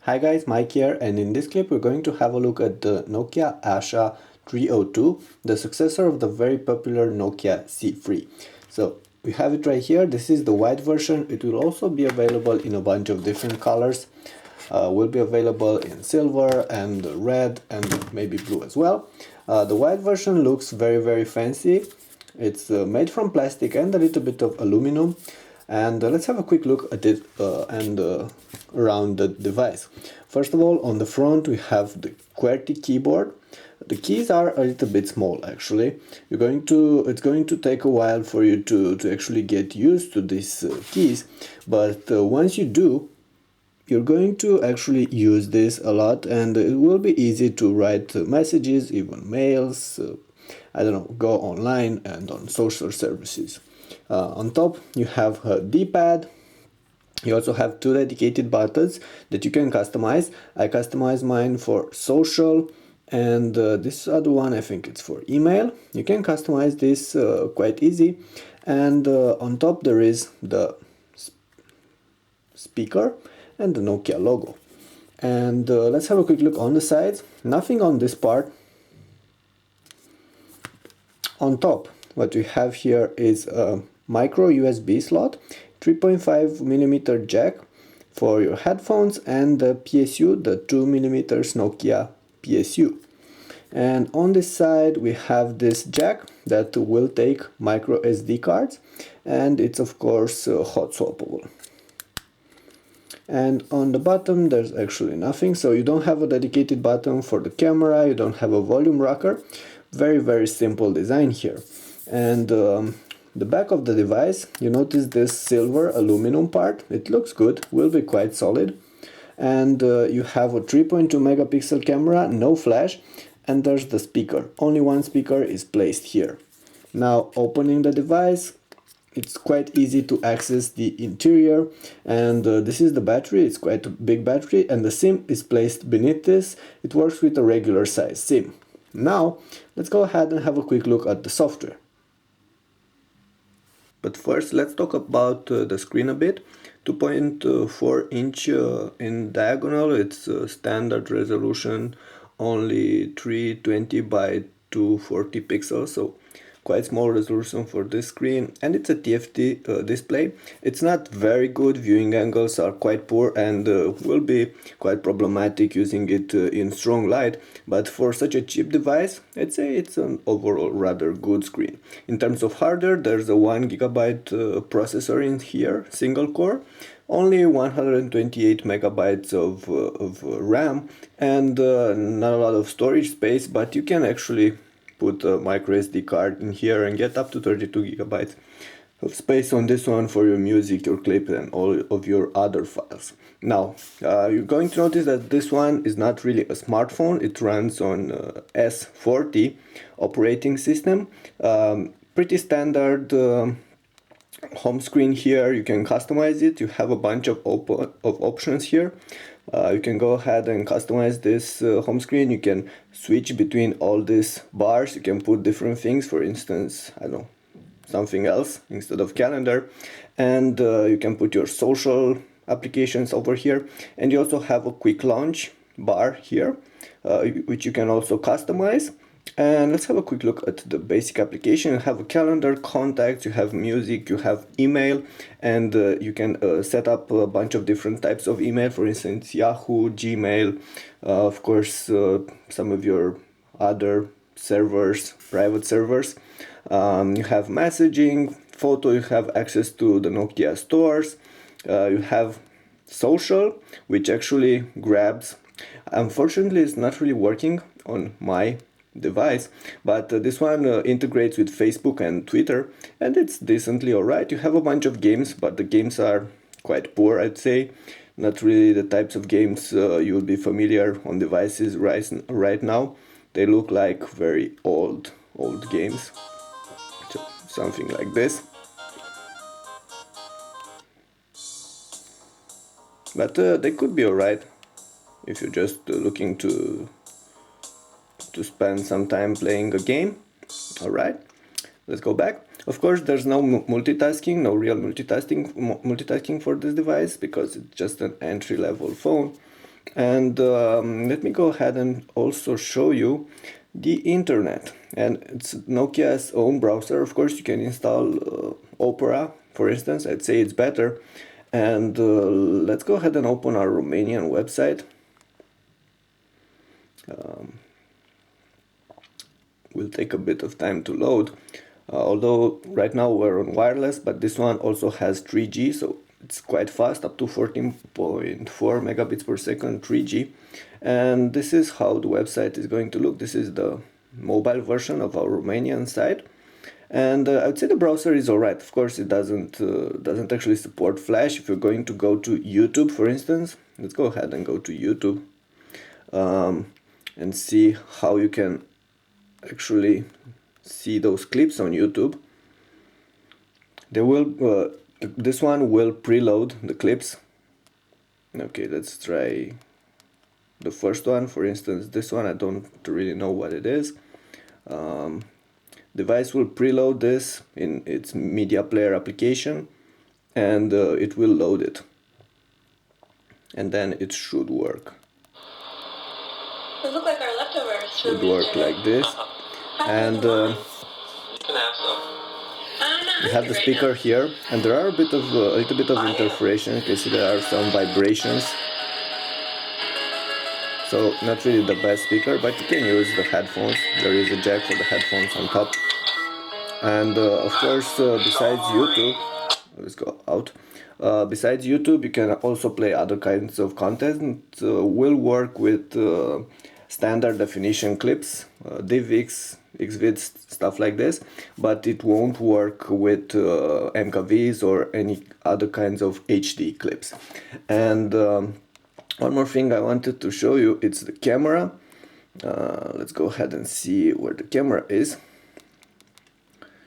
Hi guys, Mike here, and in this clip we're going to have a look at the Nokia Asha 302, the successor of the very popular Nokia C3. So we have it right here. This is the white version. It will also be available in a bunch of different colors. Will be available in silver and red and maybe blue as well. The white version looks very fancy. It's made from plastic and a little bit of aluminum. And let's have a quick look at it around the device. First of all, on the front we have the QWERTY keyboard. The keys are a little bit small actually. It's going to take a while for you to actually get used to these keys, but once you do, you're going to actually use this a lot, and it will be easy to write messages, even mails, I don't know, go online and on social services. On top you have a D-pad. You also have two dedicated buttons that you can customize. I customized mine for social, and this other one, I think it's for email. You can customize this quite easy. And on top there is the speaker and the Nokia logo. And let's have a quick look on the sides. Nothing on this part. On top, what we have here is a micro USB slot, 3.5mm jack for your headphones, and the PSU, the 2mm Nokia PSU. And on this side we have this jack that will take micro SD cards, and it's of course hot swappable. And on the bottom there's actually nothing, so you don't have a dedicated button for the camera, you don't have a volume rocker. Very simple design here. And the back of the device, you notice this silver aluminum part. It looks good, will be quite solid. And you have a 3.2 megapixel camera, no flash, and there's the speaker. Only one speaker is placed here. Now opening the device, it's quite easy to access the interior, and this is the battery. It's quite a big battery, and the SIM is placed beneath this. It works with a regular size SIM. Now let's go ahead and have a quick look at the software. But first let's talk about the screen a bit. 2.4 inch in diagonal. It's standard resolution, only 320 by 240 pixels, so quite small resolution for this screen, and it's a TFT display. It's not very good, viewing angles are quite poor, and will be quite problematic using it in strong light, but for such a cheap device, I'd say it's an overall rather good screen. In terms of hardware, there's a 1GB processor in here, single core, only 128 megabytes of RAM, and not a lot of storage space, but you can actually put a micro SD card in here and get up to 32 gigabytes of space on this one for your music, your clip, and all of your other files. Now you're going to notice that this one is not really a smartphone. It runs on S40 operating system. Pretty standard home screen here. You can customize it. You have a bunch of options here. You can go ahead and customize this home screen. You can switch between all these bars. You can put different things, for instance, I don't know, something else instead of calendar, and you can put your social applications over here, and you also have a quick launch bar here, which you can also customize. And let's have a quick look at the basic application. You have a calendar, contacts, you have music, you have email, and you can set up a bunch of different types of email, for instance Yahoo, Gmail, of course some of your other servers, private servers. You have messaging, photo, you have access to the Nokia stores, you have social, which actually grabs. Unfortunately it's not really working on my device, but this one integrates with Facebook and Twitter, and it's decently alright. You have a bunch of games, but the games are quite poor, I'd say. Not really the types of games you would be familiar on devices right now. They look like very old games, so something like this. But they could be alright if you're just looking to spend some time playing a game. Alright, let's go back. Of course there's no multitasking, no real multitasking for this device, because it's just an entry-level phone. And let me go ahead and also show you the internet. And it's Nokia's own browser. Of course, you can install Opera, for instance. I'd say it's better. And let's go ahead and open our Romanian website. Will take a bit of time to load. Although right now we're on wireless, but this one also has 3G, so it's quite fast, up to 14.4 megabits per second, 3G. And this is how the website is going to look. This is the mobile version of our Romanian site. And I would say the browser is alright. Of course, it doesn't actually support Flash. If you're going to go to YouTube, for instance, let's go ahead and go to YouTube and see how you can actually see those clips on YouTube. They will this one will preload the clips. Okay, let's try the first one. For instance, this one, I don't really know what it is. Device will preload this in its media player application, and it will load it, and then it should work. Those look like our leftovers. Should work like this. And we have the speaker here, and there are a little bit of interference. You can see there are some vibrations. So not really the best speaker, but you can use the headphones. There is a jack for the headphones on top. And of course, besides YouTube, let's go out. Besides YouTube, you can also play other kinds of content. Will work with standard definition clips, DivX, XVids, stuff like this, but it won't work with MKVs or any other kinds of HD clips. And one more thing I wanted to show you, it's the camera. Let's go ahead and see where the camera is.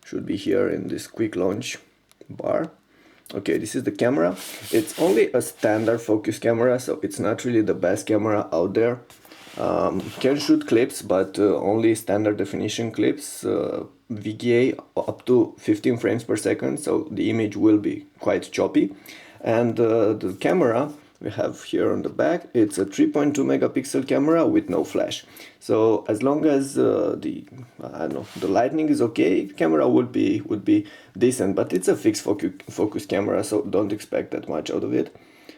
Should be here in this quick launch bar. Okay, this is the camera. It's only a standard focus camera, so it's not really the best camera out there. Can shoot clips, but only standard definition clips, VGA up to 15 frames per second, so the image will be quite choppy. And the camera we have here on the back, it's a 3.2 megapixel camera with no flash. So as long as the lighting is okay, the camera would be decent, but it's a fixed focus camera, so don't expect that much out of it.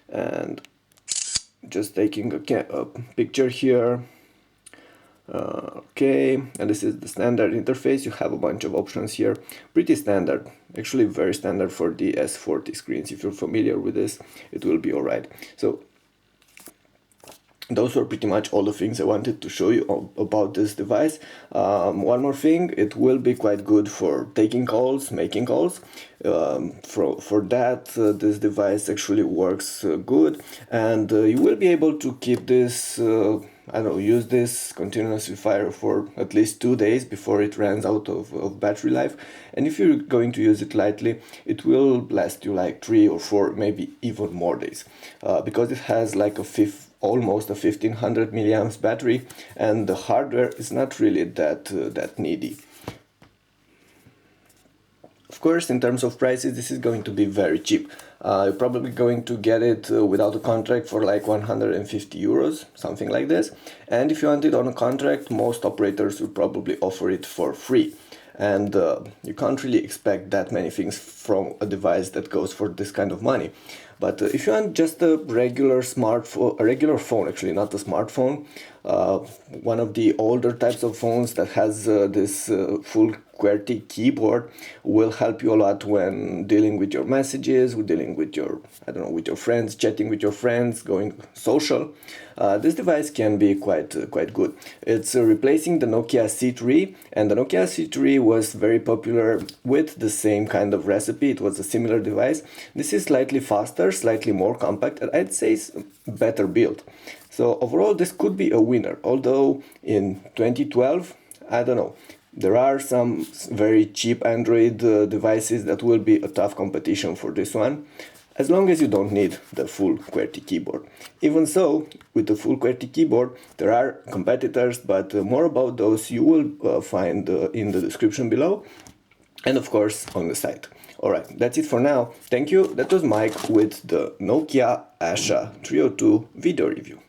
And just taking a picture here. Okay, and this is the standard interface. You have a bunch of options here, pretty standard, actually very standard for the S40 screens. If you're familiar with this, it will be alright. So those were pretty much all the things I wanted to show you about this device. One more thing, it will be quite good for taking calls, making calls. For that, this device actually works good, and you will be able to keep this, use this continuously fire for at least 2 days before it runs out of battery life. And if you're going to use it lightly, it will last you like 3 or 4, maybe even more days, because it has like almost a 1500 milliamps battery, and the hardware is not really that needy. Of course, in terms of prices, this is going to be very cheap. You're probably going to get it without a contract for like 150 euros, something like this. And if you want it on a contract, most operators will probably offer it for free. And you can't really expect that many things from a device that goes for this kind of money. But if you want just a regular smartphone, a regular phone, actually not a smartphone, one of the older types of phones that has this full QWERTY keyboard will help you a lot when dealing with your messages, with dealing with your, with your friends, chatting with your friends, going social. This device can be quite good. It's replacing the Nokia C3, and the Nokia C3 was very popular with the same kind of recipe. It was a similar device. This is slightly faster, slightly more compact, and I'd say it's better built. So overall, this could be a winner, although in 2012, I don't know. There are some very cheap Android devices that will be a tough competition for this one, as long as you don't need the full QWERTY keyboard. Even so, with the full QWERTY keyboard, there are competitors, but more about those you will find in the description below, and of course on the site. Alright, that's it for now. Thank you. That was Mike with the Nokia Asha 302 video review.